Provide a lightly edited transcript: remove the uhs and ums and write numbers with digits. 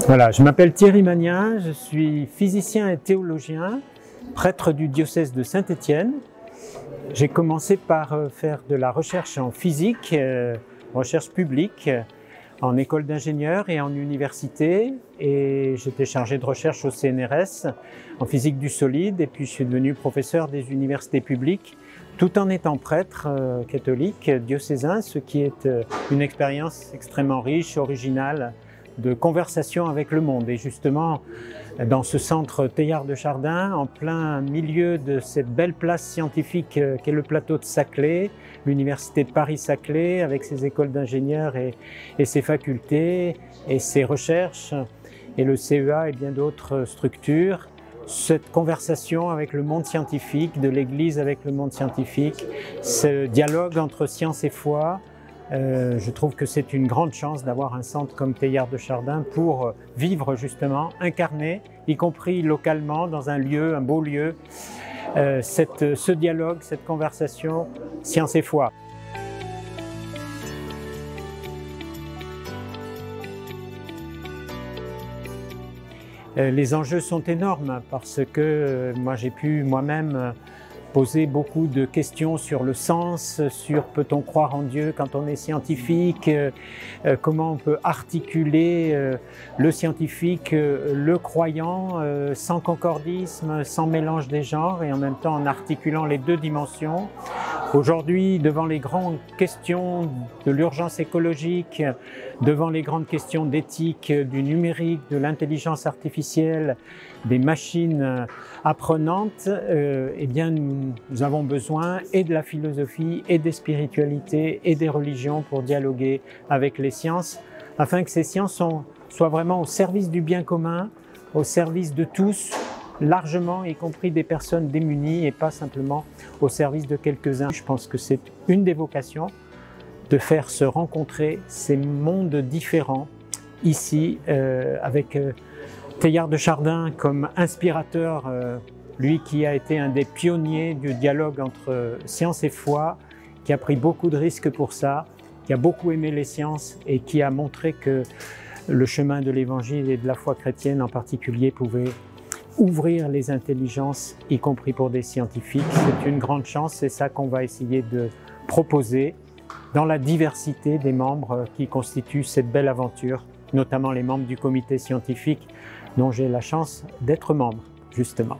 Voilà, je m'appelle Thierry Magnin, je suis physicien et théologien, prêtre du diocèse de Saint-Étienne. J'ai commencé par faire de la recherche en physique, recherche publique, en école d'ingénieur et en université. Et j'étais chargé de recherche au CNRS en physique du solide. Et puis je suis devenu professeur des universités publiques, tout en étant prêtre catholique diocésain, ce qui est une expérience extrêmement riche, originale, de conversation avec le monde. Et justement, dans ce centre Teilhard de Chardin, en plein milieu de cette belle place scientifique qu'est le plateau de Saclay, l'université de Paris-Saclay, avec ses écoles d'ingénieurs et ses facultés et ses recherches, et le CEA et bien d'autres structures, cette conversation avec le monde scientifique, de l'Église avec le monde scientifique, ce dialogue entre science et foi, je trouve que c'est une grande chance d'avoir un centre comme Teilhard de Chardin pour vivre justement, incarner, y compris localement, dans un lieu, un beau lieu, ce dialogue, cette conversation science et foi. Les enjeux sont énormes parce que moi j'ai pu moi-même poser beaucoup de questions sur le sens, sur peut-on croire en Dieu quand on est scientifique, comment on peut articuler le scientifique, le croyant, sans concordisme, sans mélange des genres et en même temps en articulant les deux dimensions. Aujourd'hui, devant les grandes questions de l'urgence écologique, devant les grandes questions d'éthique, du numérique, de l'intelligence artificielle, des machines apprenantes, eh bien nous avons besoin et de la philosophie, et des spiritualités, et des religions pour dialoguer avec les sciences, afin que ces sciences soient vraiment au service du bien commun, au service de tous, largement, y compris des personnes démunies, et pas simplement au service de quelques-uns. Je pense que c'est une des vocations de faire se rencontrer ces mondes différents ici, avec Teilhard de Chardin comme inspirateur, lui qui a été un des pionniers du dialogue entre science et foi, qui a pris beaucoup de risques pour ça, qui a beaucoup aimé les sciences et qui a montré que le chemin de l'Évangile et de la foi chrétienne en particulier pouvait ouvrir les intelligences, y compris pour des scientifiques. C'est une grande chance, c'est ça qu'on va essayer de proposer dans la diversité des membres qui constituent cette belle aventure, notamment les membres du comité scientifique dont j'ai la chance d'être membre, justement.